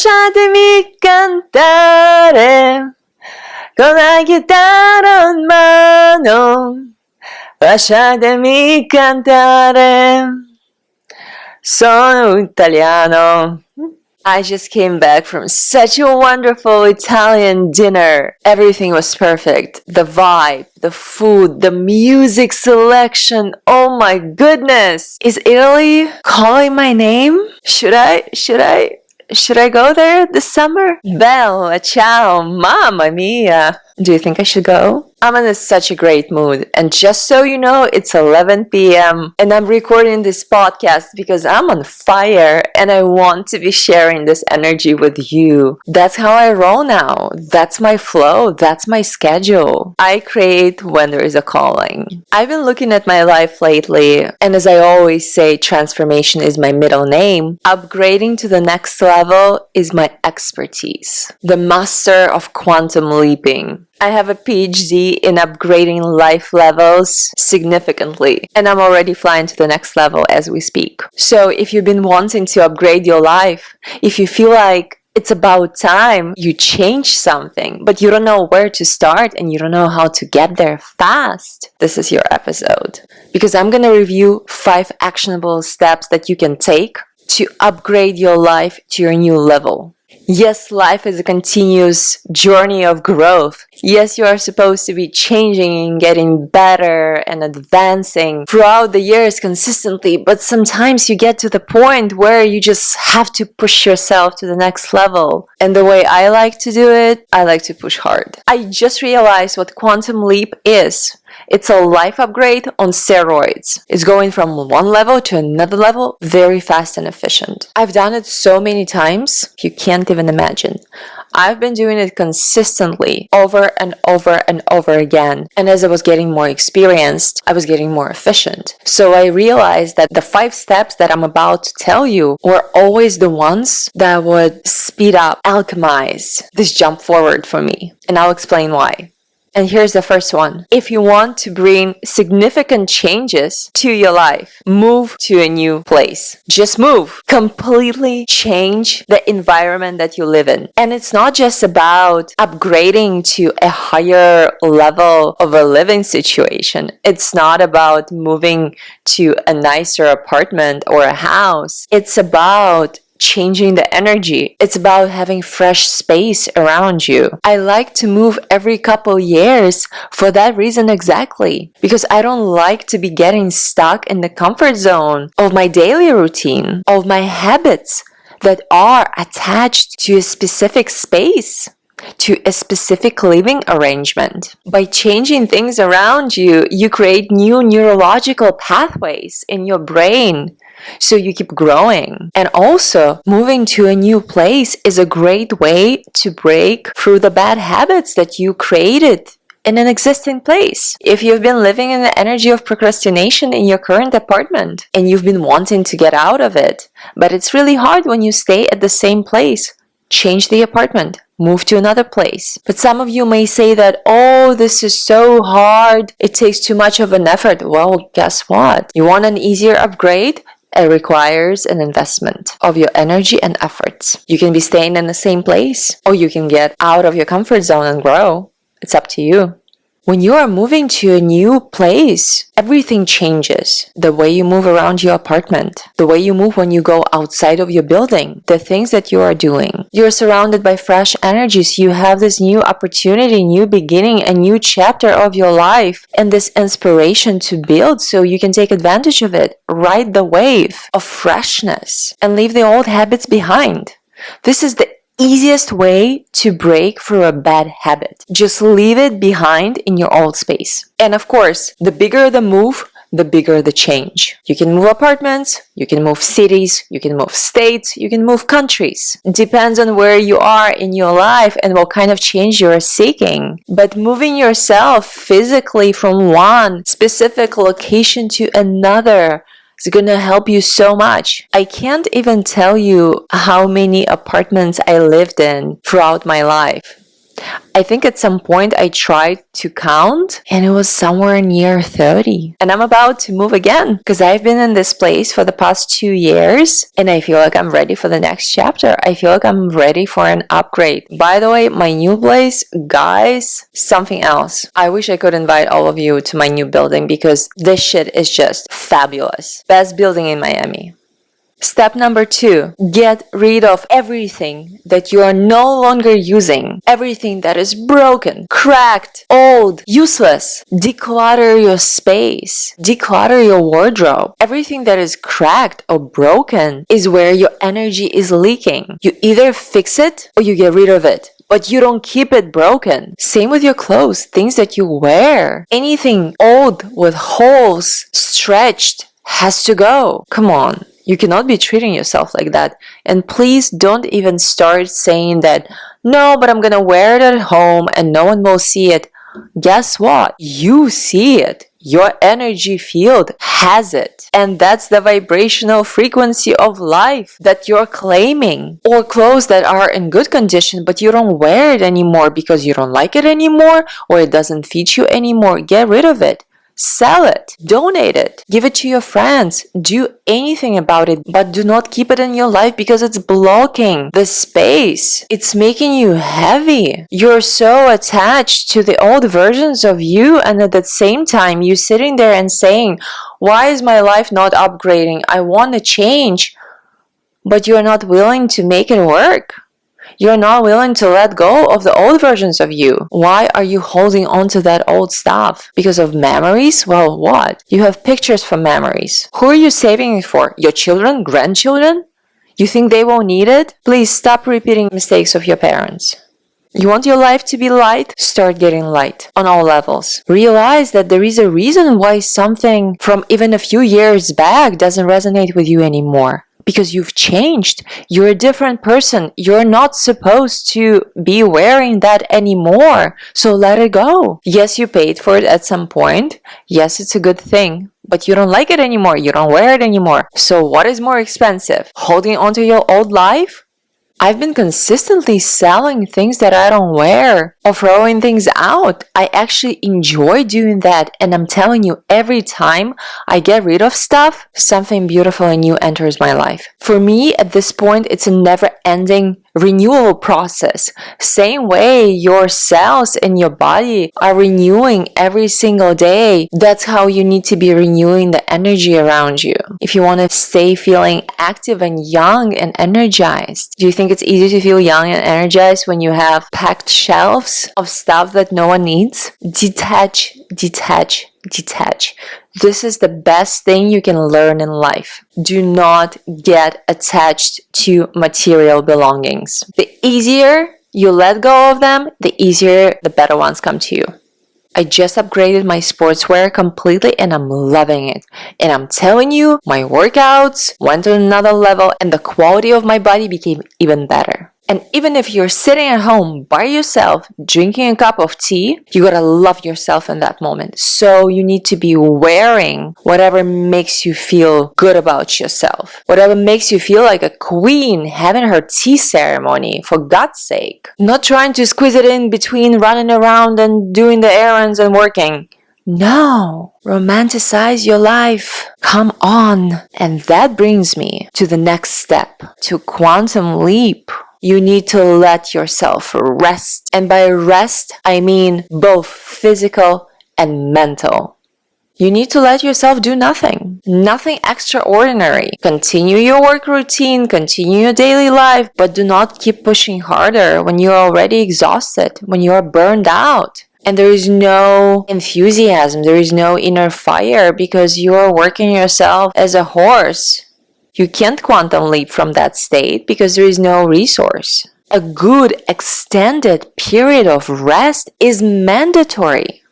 Lasciatemi cantare con la chitarra in mano. Lasciatemi cantare. Sono italiano. I just came back from such a wonderful Italian dinner. Everything was perfect. The vibe, the food, the music selection. Oh my goodness. Is Italy calling my name? Should I go there this summer? Bella ciao, mamma mia. Do you think I should go? I'm in such a great mood. And just so you know, it's 11 p.m. and I'm recording this podcast because I'm on fire and I want to be sharing this energy with you. That's how I roll now. That's my flow. That's my schedule. I create when there is a calling. I've been looking at my life lately, and as I always say, transformation is my middle name. Upgrading to the next level is my expertise. The master of quantum leaping. I have a PhD in upgrading life levels significantly, and I'm already flying to the next level as we speak. So if you've been wanting to upgrade your life, if you feel like it's about time you change something, but you don't know where to start and you don't know how to get there fast, this is your episode. Because I'm going to review 5 actionable steps that you can take to upgrade your life to your new level. Yes, life is a continuous journey of growth. Yes, you are supposed to be changing and getting better and advancing throughout the years consistently, but sometimes you get to the point where you just have to push yourself to the next level. And the way I like to do it, I like to push hard. I just realized what quantum leap is. It's a life upgrade on steroids. It's going from one level to another level very fast and efficient. I've done it so many times, you can't even imagine. I've been doing it consistently over and over and over again. And as I was getting more experienced, I was getting more efficient. So I realized that the 5 steps that I'm about to tell you were always the ones that would speed up, alchemize this jump forward for me. And I'll explain why. And here's the first one. If you want to bring significant changes to your life, move to a new place. Just move. Completely change the environment that you live in. And it's not just about upgrading to a higher level of a living situation. It's not about moving to a nicer apartment or a house. It's about changing the energy. It's about having fresh space around you. I like to move every couple years for that reason exactly. Because I don't like to be getting stuck in the comfort zone of my daily routine, of my habits that are attached to a specific space, to a specific living arrangement. By changing things around you, you create new neurological pathways in your brain. So you keep growing. And also, moving to a new place is a great way to break through the bad habits that you created in an existing place. If you've been living in the energy of procrastination in your current apartment and you've been wanting to get out of it, but it's really hard when you stay at the same place, change the apartment. Move to another place. But some of you may say that, oh, this is so hard. It takes too much of an effort. Well, guess what? You want an easier upgrade? It requires an investment of your energy and efforts. You can be staying in the same place, or you can get out of your comfort zone and grow. It's up to you. When you are moving to a new place, everything changes. The way you move around your apartment, the way you move when you go outside of your building, the things that you are doing. You're surrounded by fresh energies. You have this new opportunity, new beginning, a new chapter of your life, and this inspiration to build so you can take advantage of it. Ride the wave of freshness and leave the old habits behind. This is the easiest way to break through a bad habit. Just leave it behind in your old space. And of course, the bigger the move, the bigger the change. You can move apartments, you can move cities, you can move states, you can move countries. It depends on where you are in your life and what kind of change you are seeking. But moving yourself physically from one specific location to another is going to help you so much. I can't even tell you how many apartments I lived in throughout my life. I think at some point I tried to count and it was somewhere near 30. And I'm about to move again because I've been in this place for the past 2 years and I feel like I'm ready for the next chapter. I feel like I'm ready for an upgrade. By the way, my new place, guys, something else. I wish I could invite all of you to my new building because this shit is just fabulous. Best building in Miami. Step number 2, get rid of everything that you are no longer using. Everything that is broken, cracked, old, useless. Declutter your space. Declutter your wardrobe. Everything that is cracked or broken is where your energy is leaking. You either fix it or you get rid of it. But you don't keep it broken. Same with your clothes, things that you wear. Anything old with holes, stretched, has to go. Come on. You cannot be treating yourself like that. And please don't even start saying that, no, but I'm gonna wear it at home and no one will see it. Guess what? You see it. Your energy field has it. And that's the vibrational frequency of life that you're claiming. Or clothes that are in good condition, but you don't wear it anymore because you don't like it anymore or it doesn't fit you anymore. Get rid of it. Sell it, donate it, give it to your friends, do anything about it, but do not keep it in your life because it's blocking the space. It's making you heavy. You're so attached to the old versions of you, and at the same time, you're sitting there and saying, why is my life not upgrading? I want to change, but you're not willing to make it work. You're not willing to let go of the old versions of you. Why are you holding on to that old stuff? Because of memories? Well, what? You have pictures from memories. Who are you saving it for? Your children? Grandchildren? You think they won't need it? Please stop repeating mistakes of your parents. You want your life to be light? Start getting light on all levels. Realize that there is a reason why something from even a few years back doesn't resonate with you anymore. Because you've changed. You're a different person. You're not supposed to be wearing that anymore. So let it go. Yes, you paid for it at some point. Yes, it's a good thing. But you don't like it anymore. You don't wear it anymore. So what is more expensive? Holding on to your old life? I've been consistently selling things that I don't wear or throwing things out. I actually enjoy doing that, and I'm telling you, every time I get rid of stuff, something beautiful and new enters my life. For me, at this point, it's a never-ending renewal process. Same way your cells in your body are renewing every single day. That's how you need to be renewing the energy around you. If you want to stay feeling active and young and energized. Do you think it's easy to feel young and energized when you have packed shelves of stuff that no one needs? Detach, detach, detach. This is the best thing you can learn in life. Do not get attached to material belongings. The easier you let go of them, the easier the better ones come to you. I just upgraded my sportswear completely and I'm loving it. And I'm telling you, my workouts went to another level and the quality of my body became even better. And even if you're sitting at home by yourself, drinking a cup of tea, you gotta love yourself in that moment. So you need to be wearing whatever makes you feel good about yourself. Whatever makes you feel like a queen having her tea ceremony, for God's sake. Not trying to squeeze it in between running around and doing the errands and working. No, romanticize your life. Come on. And that brings me to the next step, to quantum leap. You need to let yourself rest. And by rest, I mean both physical and mental. You need to let yourself do nothing. Nothing extraordinary. Continue your work routine, continue your daily life, but do not keep pushing harder when you're already exhausted, when you're burned out. And there is no enthusiasm, there is no inner fire because you're working yourself as a horse. You can't quantum leap from that state because there is no resource. A good extended period of rest is mandatory.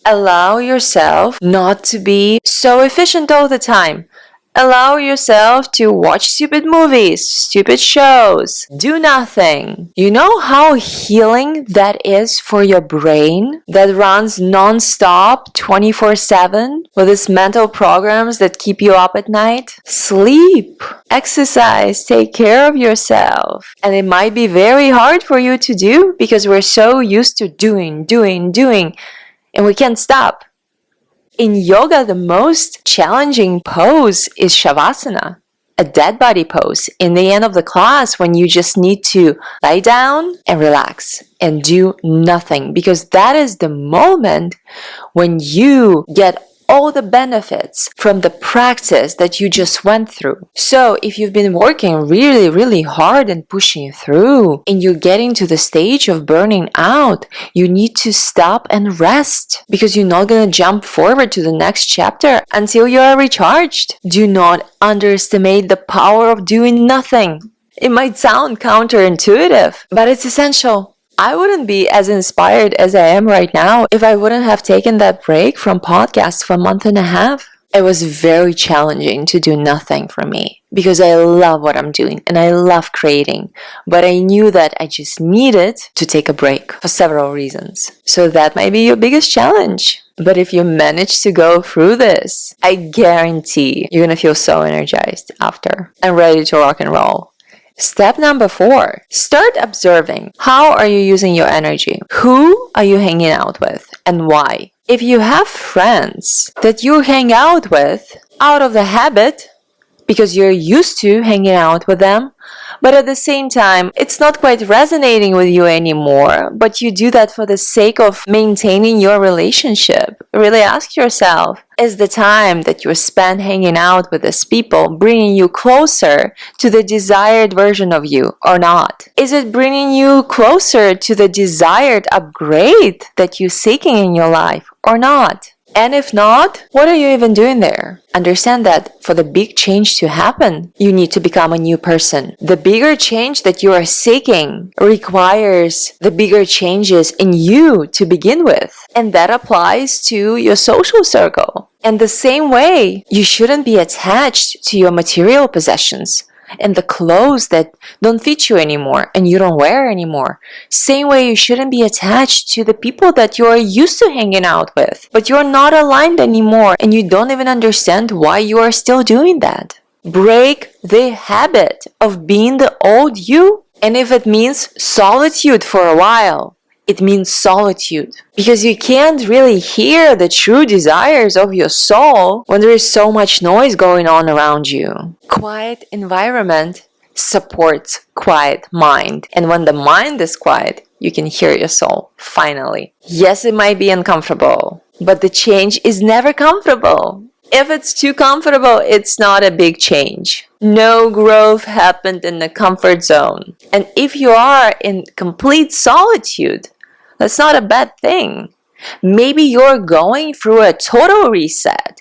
Allow yourself not to be so efficient all the time. Allow yourself to watch stupid movies, stupid shows, do nothing. You know how healing that is for your brain that runs non-stop 24/7 with these mental programs that keep you up at night? Sleep, exercise, take care of yourself. And it might be very hard for you to do because we're so used to doing, and we can't stop. In yoga, the most challenging pose is Shavasana, a dead body pose in the end of the class when you just need to lie down and relax and do nothing, because that is the moment when you get all the benefits from the practice that you just went through. So if you've been working really hard and pushing through and you're getting to the stage of burning out, you need to stop and rest, because you're not going to jump forward to the next chapter until you are recharged. Do not underestimate the power of doing nothing. It might sound counterintuitive, but it's essential. I wouldn't be as inspired as I am right now if I wouldn't have taken that break from podcasts for a month and a half. It was very challenging to do nothing for me because I love what I'm doing and I love creating. But I knew that I just needed to take a break for several reasons. So that might be your biggest challenge. But if you manage to go through this, I guarantee you're going to feel so energized after and ready to rock and roll. Step number 4, start observing. How are you using your energy? Who are you hanging out with and why? If you have friends that you hang out with out of the habit because you're used to hanging out with them, but at the same time, it's not quite resonating with you anymore, but you do that for the sake of maintaining your relationship, really ask yourself, is the time that you spend hanging out with these people bringing you closer to the desired version of you or not? Is it bringing you closer to the desired upgrade that you're seeking in your life or not? And if not, what are you even doing there? Understand that for the big change to happen, you need to become a new person. The bigger change that you are seeking requires the bigger changes in you to begin with. And that applies to your social circle. And the same way, you shouldn't be attached to your material possessions and the clothes that don't fit you anymore and you don't wear anymore. Same way, you shouldn't be attached to the people that you are used to hanging out with, but you're not aligned anymore and you don't even understand why you are still doing that. Break the habit of being the old you, and if it means solitude for a while, it means solitude, because you can't really hear the true desires of your soul when there is so much noise going on around you. Quiet environment supports quiet mind, and when the mind is quiet, you can hear your soul, finally. Yes, it might be uncomfortable, but the change is never comfortable. If it's too comfortable, it's not a big change. No growth happened in the comfort zone. And if you are in complete solitude, that's not a bad thing. Maybe you're going through a total reset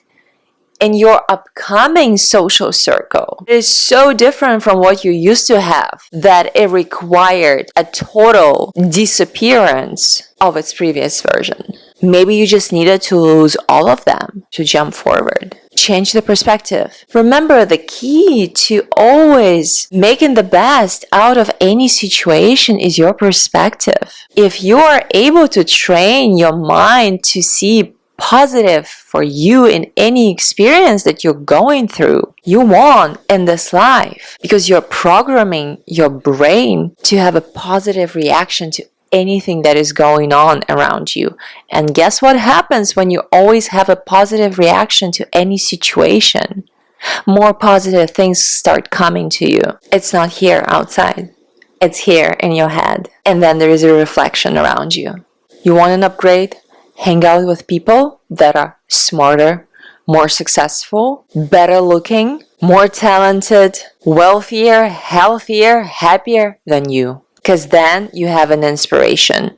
in your upcoming social circle. It is so different from what you used to have that it required a total disappearance of its previous version. Maybe you just needed to lose all of them to jump forward. Change the perspective. Remember, the key to always making the best out of any situation is your perspective. If you are able to train your mind to see positive for you in any experience that you're going through, you won in this life, because you're programming your brain to have a positive reaction to anything that is going on around you. And guess what happens when you always have a positive reaction to any situation? More positive things start coming to you. It's not here outside. It's here in your head. And then there is a reflection around you. You want an upgrade? Hang out with people that are smarter, more successful, better looking, more talented, wealthier, healthier, happier than you. Because then you have an inspiration.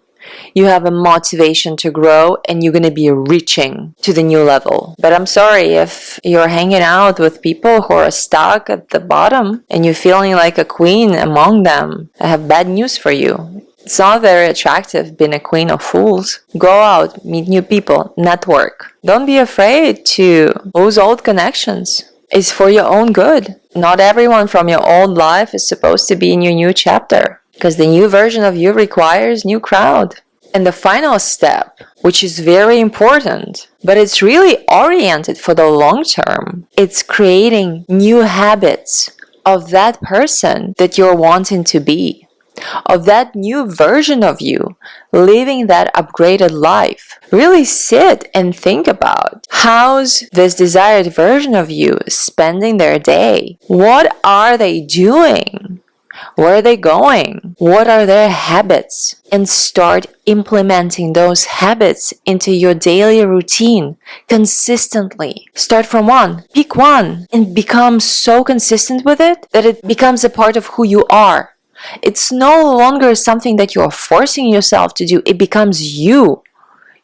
You have a motivation to grow and you're going to be reaching to the new level. But I'm sorry, if you're hanging out with people who are stuck at the bottom and you're feeling like a queen among them, I have bad news for you. It's not very attractive being a queen of fools. Go out, meet new people, network. Don't be afraid to lose old connections. It's for your own good. Not everyone from your old life is supposed to be in your new chapter, because the new version of you requires new crowd. And the final step, which is very important, but it's really oriented for the long term, it's creating new habits of that person that you're wanting to be, of that new version of you, living that upgraded life. Really sit and think about, how's this desired version of you spending their day? What are they doing? Where are they going? What are their habits? And start implementing those habits into your daily routine consistently. Start from one, pick one, and become so consistent with it that it becomes a part of who you are. It's no longer something that you're forcing yourself to do. It becomes you.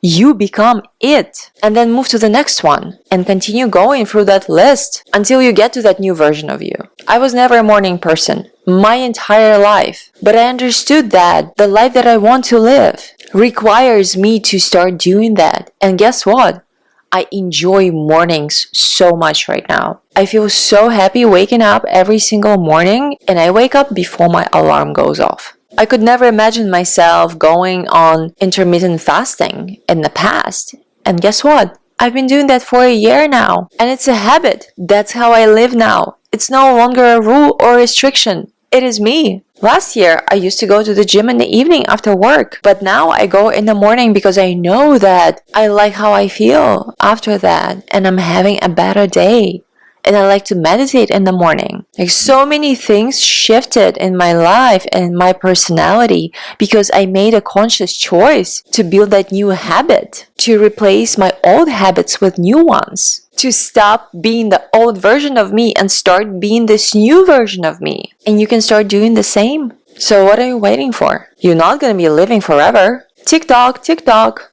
You become it. And then move to the next one and continue going through that list until you get to that new version of you. I was never a morning person my entire life, but I understood that the life that I want to live requires me to start doing that. And guess what? I enjoy mornings so much right now. I feel so happy waking up every single morning, and I wake up before my alarm goes off. I could never imagine myself going on intermittent fasting in the past. And guess what? I've been doing that for a year now, and it's a habit. That's how I live now. It's no longer a rule or restriction. It is me. Last year, I used to go to the gym in the evening after work, but now I go in the morning because I know that I like how I feel after that, and I'm having a better day. And I like to meditate in the morning. Like, so many things shifted in my life and my personality because I made a conscious choice to build that new habit, to replace my old habits with new ones, to stop being the old version of me and start being this new version of me. And you can start doing the same. So what are you waiting for? You're not going to be living forever. Tick tock,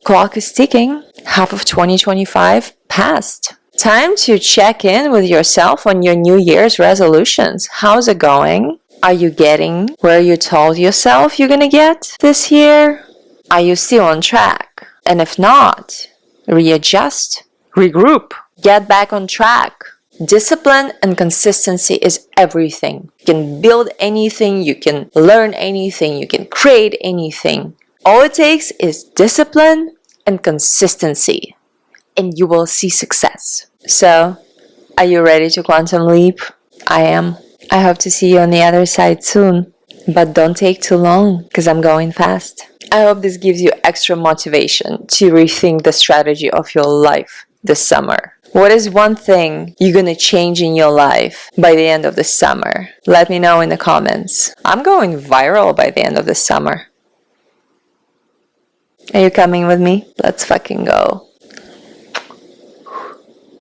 clock is ticking. Half of 2025 passed. Time to check in with yourself on your New Year's resolutions. How's it going? Are you getting where you told yourself you're gonna get this year? Are you still on track? And if not, readjust, regroup, get back on track. Discipline and consistency is everything. You can build anything, you can learn anything, you can create anything. All it takes is discipline and consistency, and you will see success. So, are you ready to quantum leap? I am. I hope to see you on the other side soon. But don't take too long, because I'm going fast. I hope this gives you extra motivation to rethink the strategy of your life this summer. What is one thing you're gonna change in your life by the end of the summer? Let me know in the comments. I'm going viral by the end of the summer. Are you coming with me? Let's fucking go.